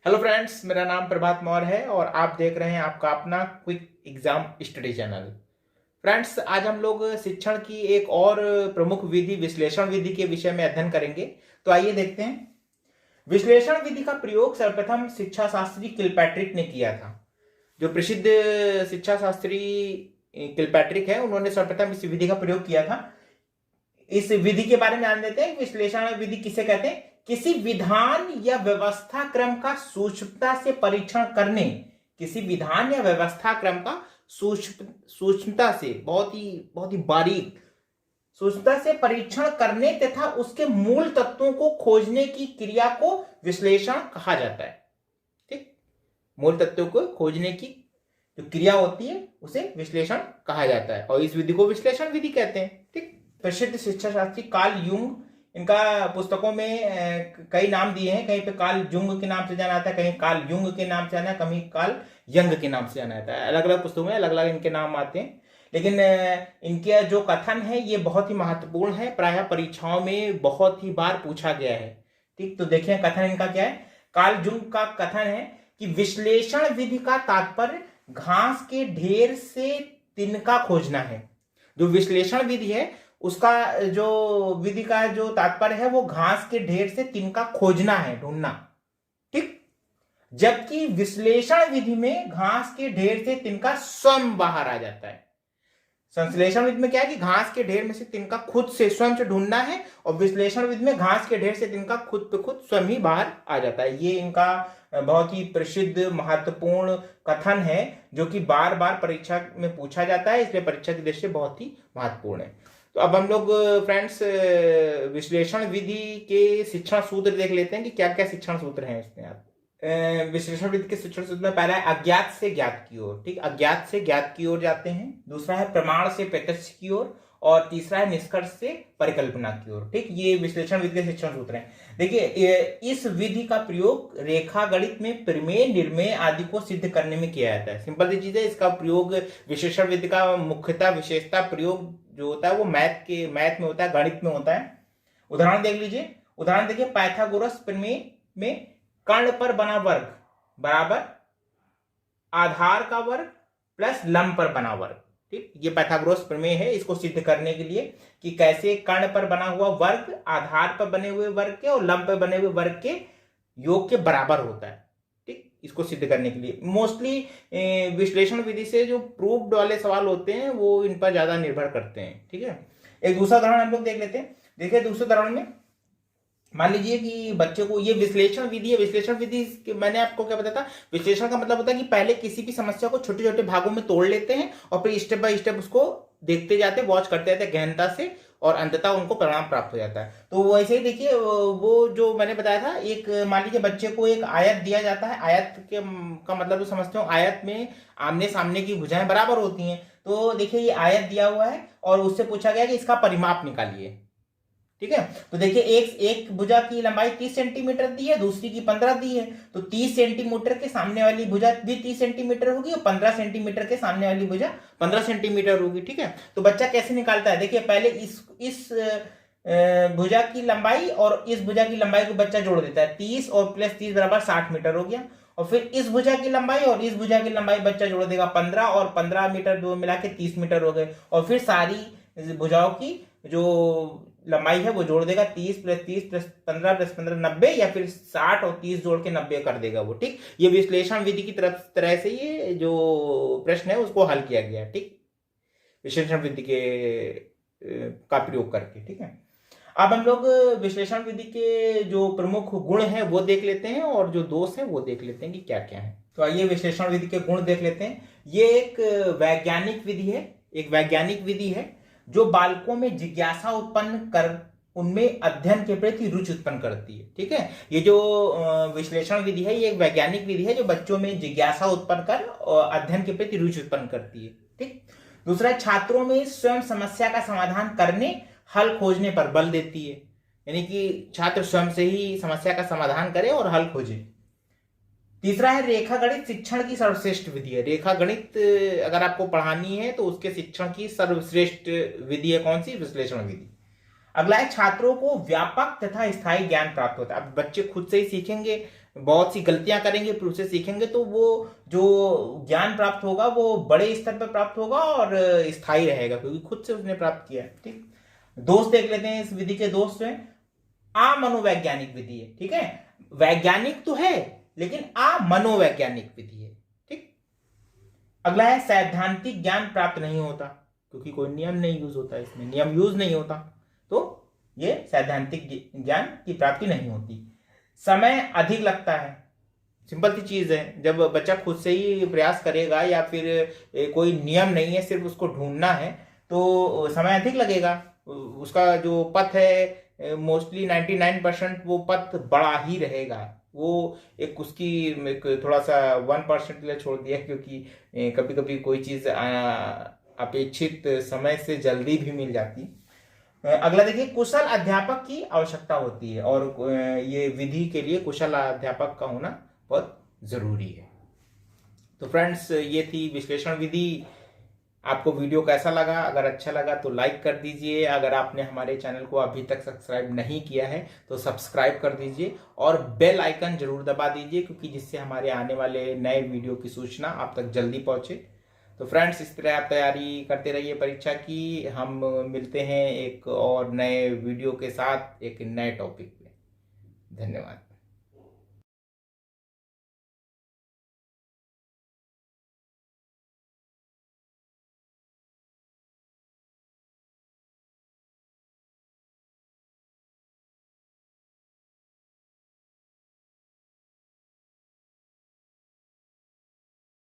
Hello friends, मेरा नाम प्रभात मौर्य है और आप देख रहे हैं आपका अपना quick exam study channel. Friends, आज हम लोग शिक्षण की एक और प्रमुख विधि विश्लेषण विधि के विषय में अध्ययन करेंगे। तो आइए देखते हैं। विश्लेषण विधि का प्रयोग सर्वप्रथम शिक्षा शास्त्री किलपैट्रिक ने किया था। जो प्रसिद्ध शिक्षा शास्त्री किलपैट्रिक है, उन्होंने सर्वप्रथम इस विधि का प्रयोग किया था। इस विधि के बारे में जान लेते हैं। विश्लेषण विधि किसे कहते हैं? किसी विधान या व्यवस्था क्रम का सूक्ष्मता से परीक्षण करने, किसी विधान या व्यवस्था क्रम का सूक्ष्मता से बहुत ही बारीक सूक्ष्मता से परीक्षण करने तथा उसके मूल तत्वों को खोजने की क्रिया को विश्लेषण कहा जाता है। ठीक, मूल तत्वों को खोजने की जो क्रिया होती है उसे विश्लेषण कहा जाता है और इस विधि को विश्लेषण विधि कहते हैं। ठीक, प्रसिद्ध शिक्षा शास्त्री कार्ल यूंग, इनका पुस्तकों में कई नाम दिए हैं। कहीं पे कार्ल जुंग के नाम से जाना जाता है, कहीं कार्ल युंग के नाम से जाना है, कहीं कार्ल यंग के नाम से जाना जाता है। अलग अलग पुस्तकों में अलग अलग इनके नाम आते हैं, लेकिन इनके जो कथन है ये बहुत ही महत्वपूर्ण है। प्रायः परीक्षाओं में बहुत ही बार पूछा गया है। ठीक, तो देखिए कथन इनका क्या है। कार्ल जुंग का कथन है कि विश्लेषण विधि का तात्पर्य घास के ढेर से तिनका खोजना है। जो विश्लेषण विधि है उसका जो विधि का जो तात्पर्य है वो घास के ढेर से तिनका खोजना है, ढूंढना। ठीक, जबकि विश्लेषण विधि में घास के ढेर से तिनका स्वयं बाहर आ जाता है। संश्लेषण विधि में क्या है कि घास के ढेर में से तिनका खुद से स्वयं से ढूंढना है, और विश्लेषण विधि में घास के ढेर से तिनका खुद पे खुद स्वयं ही बाहर आ जाता है। ये इनका बहुत ही प्रसिद्ध महत्वपूर्ण कथन है जो कि बार बार परीक्षा में पूछा जाता है, इसलिए परीक्षा की दृष्टि से बहुत ही महत्वपूर्ण है। तो अब हम लोग फ्रेंड्स विश्लेषण विधि के शिक्षण सूत्र देख लेते हैं कि क्या क्या शिक्षण सूत्र हैं इसमें। आप विश्लेषण विधि के शिक्षण सूत्र में पहला है अज्ञात से ज्ञात की ओर। ठीक, अज्ञात से ज्ञात की ओर जाते हैं। दूसरा है प्रमाण से प्रत्यक्ष की ओर, और तीसरा है निष्कर्ष से परिकल्पना की ओर। ठीक, ये विश्लेषण विधि के शिक्षण सूत्र हैं। देखिए, इस विधि का प्रयोग रेखा गणित में प्रमेय निर्मेय आदि को सिद्ध करने में किया जाता है। सिंपल सी चीज है, इसका प्रयोग विश्लेषण विधि का मुख्यतः विशेषता प्रयोग जो होता है वो मैथ में होता है, गणित में होता है। उदाहरण देख लीजिए। उदाहरण देखिए, पाइथागोरस प्रमेय में कर्ण पर बना वर्ग बराबर आधार का वर्ग प्लस लंब पर बना वर्ग। ठीक, ये पाइथागोरस प्रमेय है। इसको सिद्ध करने के लिए कि कैसे कर्ण पर बना हुआ वर्ग आधार पर बने हुए वर्ग के और लंब पर बने हुए वर्ग के योग के बराबर होता है। ठीक, इसको सिद्ध करने के लिए मोस्टली विश्लेषण विधि से जो प्रूव्ड वाले सवाल होते हैं वो इन पर ज्यादा निर्भर करते हैं। ठीक है, एक दूसरा उदाहरण हम लोग देख लेते हैं। देखिए, दूसरे उदाहरण में मान लीजिए कि बच्चे को, ये विश्लेषण विधि है। विश्लेषण विधि मैंने आपको क्या बताया था, विश्लेषण का मतलब होता है कि पहले किसी भी समस्या को छोटे छोटे भागों में तोड़ लेते हैं और फिर स्टेप बाय स्टेप उसको देखते जाते हैं, वॉच करते जाते हैं गहनता से, और अंततः उनको परिणाम प्राप्त हो जाता है। तो वैसे ही देखिए, वो जो मैंने बताया था, एक मान लीजिए बच्चे को एक आयत दिया जाता है। आयत के का मतलब तो समझते हो, आयत में आमने सामने की भुजाएं बराबर होती हैं। तो देखिए, ये आयत दिया हुआ है और उससे पूछा गया कि इसका परिमाप निकालिए। ठीक है, तो देखिए एक भुजा की लंबाई 30 सेंटीमीटर दी है, दूसरी की 15 दी है। तो 30 सेंटीमीटर के सामने वाली भुजा भी 30 सेंटीमीटर होगी और 15 सेंटीमीटर के सामने वाली भुजा 15 सेंटीमीटर होगी। ठीक है, तो बच्चा कैसे निकालता है? देखिए, पहले इस भुजा की लंबाई और इस भुजा की लंबाई को बच्चा जोड़ देता है। 30 और प्लस 30 बराबर 60 मीटर हो गया। और फिर इस भुजा की लंबाई और इस भुजा की लंबाई बच्चा जोड़ देगा 15 और 15 मीटर, दो मिला के 30 मीटर हो गए। और फिर सारी भुजाओं की जो लंबाई है वो जोड़ देगा, 30 प्लस 30 प्लस 15 प्लस 15 90, या फिर 60 और 30 जोड़ के 90 कर देगा वो। ठीक, ये विश्लेषण विधि की तरह से ये जो प्रश्न है उसको हल किया गया है। ठीक, विश्लेषण विधि के का प्रयोग करके। ठीक है, अब हम लोग विश्लेषण विधि के जो प्रमुख गुण हैं वो देख लेते हैं और जो दोष हैं वो देख लेते हैं कि क्या क्या है। तो आइए विश्लेषण विधि के गुण देख लेते हैं। ये एक वैज्ञानिक विधि है, एक वैज्ञानिक विधि है जो बालकों में जिज्ञासा उत्पन्न कर उनमें अध्ययन के प्रति रुचि उत्पन्न करती है। ठीक है, ये जो विश्लेषण विधि है ये एक वैज्ञानिक विधि है जो बच्चों में जिज्ञासा उत्पन्न कर अध्ययन के प्रति रुचि उत्पन्न करती है। ठीक, दूसरा, छात्रों में स्वयं समस्या का समाधान करने, हल खोजने पर बल देती है। यानी कि छात्र स्वयं से ही समस्या का समाधान करे और हल खोजे। तीसरा है रेखा गणित शिक्षण की सर्वश्रेष्ठ विधि है। रेखा गणित अगर आपको पढ़ानी है तो उसके शिक्षण की सर्वश्रेष्ठ विधि है कौन सी? विश्लेषण विधि। अगला है छात्रों को व्यापक तथा स्थायी ज्ञान प्राप्त होता है। अब बच्चे खुद से ही सीखेंगे बहुत सी गलतियां करेंगे, फिर उससे सीखेंगे, तो वो जो ज्ञान प्राप्त होगा वो बड़े स्तर पर प्राप्त होगा और स्थायी रहेगा, क्योंकि खुद से उसने प्राप्त किया है। ठीक, दोष देख लेते हैं इस विधि के दोष जो है। अमनोवैज्ञानिक विधि है, ठीक है, वैज्ञानिक तो है लेकिन अमनोवैज्ञानिक विधि है। ठीक, अगला है सैद्धांतिक ज्ञान प्राप्त नहीं होता, क्योंकि कोई नियम नहीं यूज होता, इसमें नियम यूज नहीं होता, तो ये सैद्धांतिक ज्ञान की प्राप्ति नहीं होती। समय अधिक लगता है, सिंपल सी चीज है, जब बच्चा खुद से ही प्रयास करेगा या फिर कोई नियम नहीं है, सिर्फ उसको ढूंढना है, तो समय अधिक लगेगा। उसका जो पथ है मोस्टली 99% वो पथ बड़ा ही रहेगा। वो एक उसकी एक थोड़ा सा 1% के लिए छोड़ दिया, क्योंकि कभी कभी कोई चीज अपेक्षित समय से जल्दी भी मिल जाती। अगला देखिए, कुशल अध्यापक की आवश्यकता होती है, और ये विधि के लिए कुशल अध्यापक का होना बहुत जरूरी है। तो फ्रेंड्स, ये थी विश्लेषण विधि। आपको वीडियो कैसा लगा? अगर अच्छा लगा तो लाइक कर दीजिए। अगर आपने हमारे चैनल को अभी तक सब्सक्राइब नहीं किया है तो सब्सक्राइब कर दीजिए और बेल आइकन जरूर दबा दीजिए, क्योंकि जिससे हमारे आने वाले नए वीडियो की सूचना आप तक जल्दी पहुंचे। तो फ्रेंड्स, इस तरह आप तैयारी करते रहिए परीक्षा की। हम मिलते हैं एक और नए वीडियो के साथ एक नए टॉपिक पे। धन्यवाद।